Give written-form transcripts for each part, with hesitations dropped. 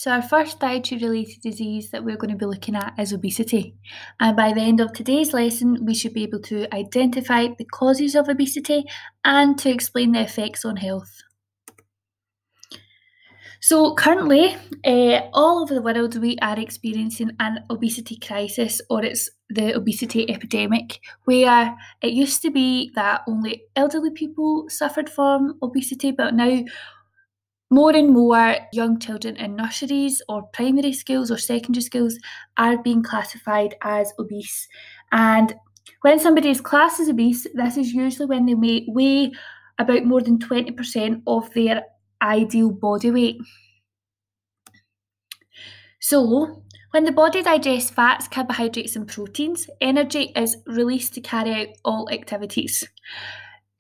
So our first dietary related disease that we're going to be looking at is obesity. And by the end of today's lesson, we should be able to identify the causes of obesity and to explain the effects on health. So currently, all over the world, we are experiencing an obesity crisis, or it's the obesity epidemic, where it used to be that only elderly people suffered from obesity, but now more and more young children in nurseries or primary schools or secondary schools are being classified as obese. And when somebody is classed as obese, this is usually when they may weigh about more than 20% of their ideal body weight. So, when the body digests fats, carbohydrates, and proteins, energy is released to carry out all activities.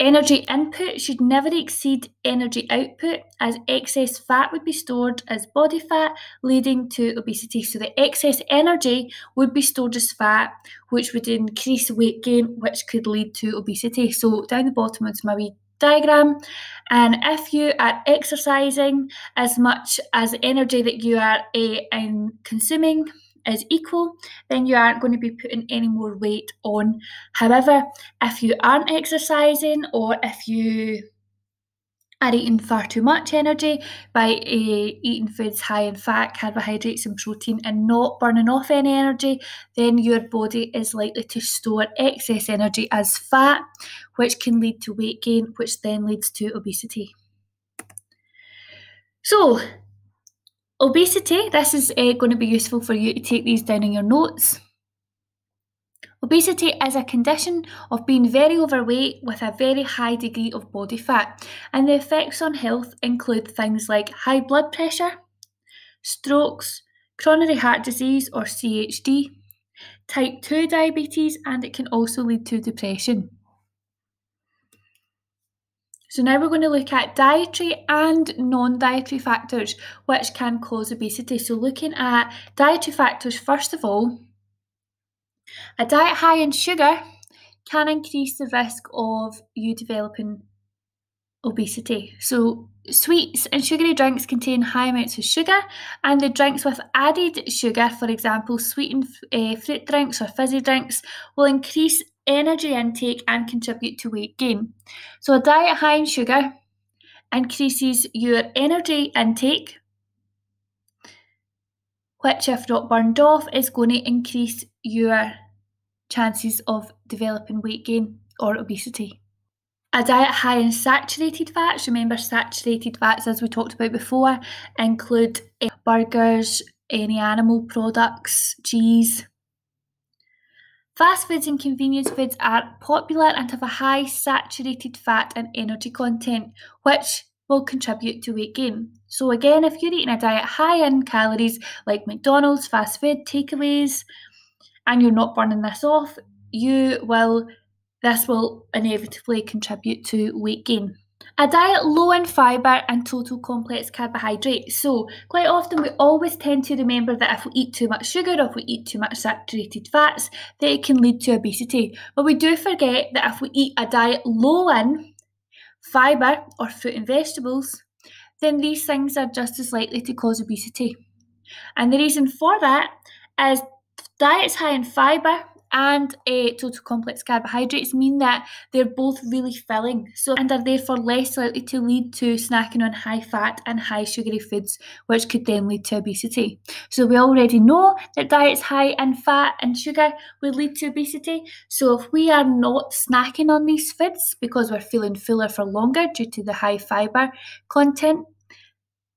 Energy input should never exceed energy output, as excess fat would be stored as body fat, leading to obesity. So the excess energy would be stored as fat, which would increase weight gain, which could lead to obesity. So down the bottom is my wee diagram. And if you are exercising as much as the energy that you are consuming is equal, then you aren't going to be putting any more weight on. However, if you aren't exercising, or if you are eating far too much energy by eating foods high in fat, carbohydrates, and protein and not burning off any energy, then your body is likely to store excess energy as fat, which can lead to weight gain, which then leads to obesity. So, obesity, this is going to be useful for you to take these down in your notes. Obesity is a condition of being very overweight with a very high degree of body fat, and the effects on health include things like high blood pressure, strokes, coronary heart disease or CHD, type 2 diabetes, and it can also lead to depression. So now we're going to look at dietary and non-dietary factors which can cause obesity. So looking at dietary factors, first of all, a diet high in sugar can increase the risk of you developing obesity. So sweets and sugary drinks contain high amounts of sugar, and the drinks with added sugar, for example, sweetened fruit drinks or fizzy drinks, will increase energy intake and contribute to weight gain. So a diet high in sugar increases your energy intake, which, if not burned off, is going to increase your chances of developing weight gain or obesity. A diet high in saturated fats, remember saturated fats, as we talked about before, include burgers, any animal products, cheese. Fast foods and convenience foods are popular and have a high saturated fat and energy content, which will contribute to weight gain. So again, if you're eating a diet high in calories like McDonald's, fast food, takeaways, and you're not burning this off, this will inevitably contribute to weight gain. A diet low in fibre and total complex carbohydrates. So quite often we always tend to remember that if we eat too much sugar or if we eat too much saturated fats, that it can lead to obesity. But we do forget that if we eat a diet low in fibre or fruit and vegetables, then these things are just as likely to cause obesity. And the reason for that is diets high in fibre and total complex carbohydrates mean that they're both really filling, and are therefore less likely to lead to snacking on high fat and high sugary foods, which could then lead to obesity. So we already know that diets high in fat and sugar will lead to obesity. So if we are not snacking on these foods because we're feeling fuller for longer due to the high fibre content,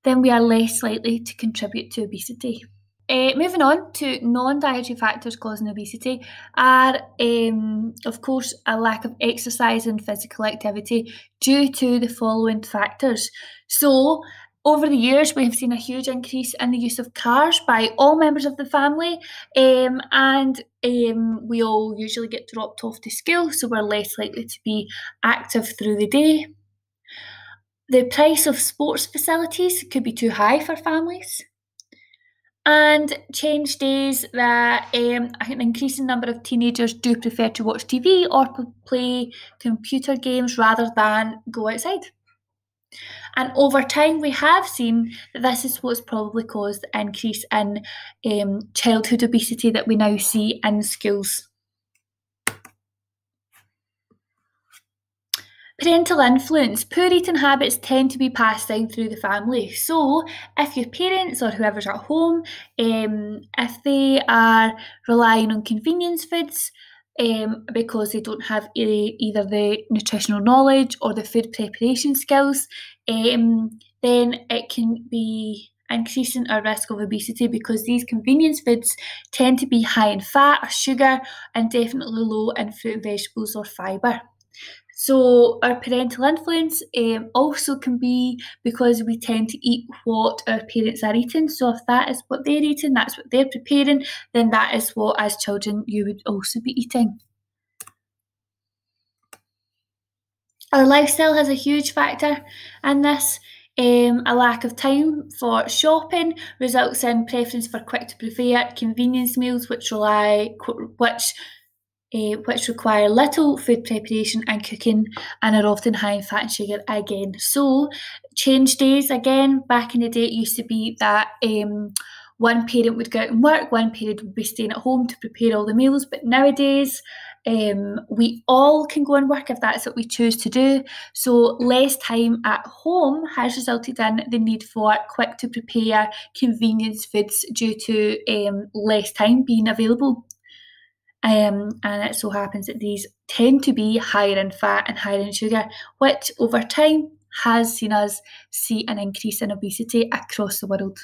then we are less likely to contribute to obesity. Moving on to non-dietary factors causing obesity are, of course, a lack of exercise and physical activity due to the following factors. So, over the years, we have seen a huge increase in the use of cars by all members of the family, and we all usually get dropped off to school, so we're less likely to be active through the day. The price of sports facilities could be too high for families. And change days that an increasing number of teenagers do prefer to watch TV or play computer games rather than go outside. And over time, we have seen that this is what's probably caused the increase in childhood obesity that we now see in schools. Parental influence. Poor eating habits tend to be passed down through the family. So, if your parents or whoever's at home, if they are relying on convenience foods because they don't have either the nutritional knowledge or the food preparation skills, then it can be increasing our risk of obesity because these convenience foods tend to be high in fat or sugar and definitely low in fruit and vegetables or fibre. So our parental influence also can be because we tend to eat what our parents are eating. So if that is what they're eating, that's what they're preparing, then that is what, as children, you would also be eating. Our lifestyle has a huge factor in this. A lack of time for shopping results in preference for quick to prepare convenience meals, which require little food preparation and cooking and are often high in fat and sugar again. So, change days again. Back in the day, it used to be that one parent would go out and work, one parent would be staying at home to prepare all the meals. But nowadays, we all can go and work if that's what we choose to do. So, less time at home has resulted in the need for quick to prepare convenience foods due to less time being available. And it so happens that these tend to be higher in fat and higher in sugar, which over time has seen us see an increase in obesity across the world.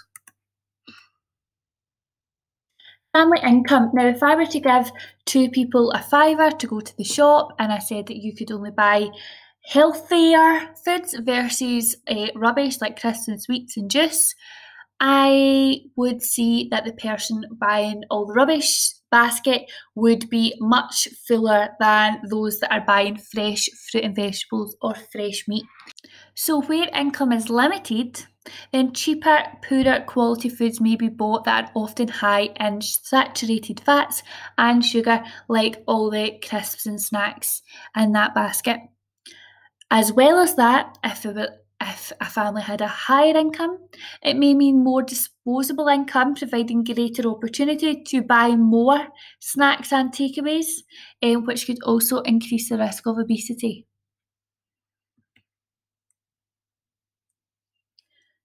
Family income. Now, if I were to give two people a fiver to go to the shop and I said that you could only buy healthier foods versus rubbish like crisps and sweets and juice, I would see that the person buying all the rubbish basket would be much fuller than those that are buying fresh fruit and vegetables or fresh meat. So, where income is limited, then cheaper, poorer quality foods may be bought that are often high in saturated fats and sugar, like all the crisps and snacks in that basket. As well as that, if a family had a higher income, it may mean more disposable income, providing greater opportunity to buy more snacks and takeaways, which could also increase the risk of obesity.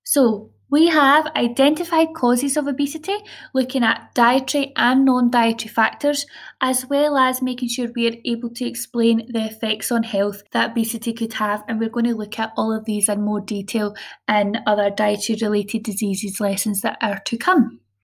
So, we have identified causes of obesity, looking at dietary and non-dietary factors, as well as making sure we are able to explain the effects on health that obesity could have. And we're going to look at all of these in more detail in other dietary related diseases lessons that are to come.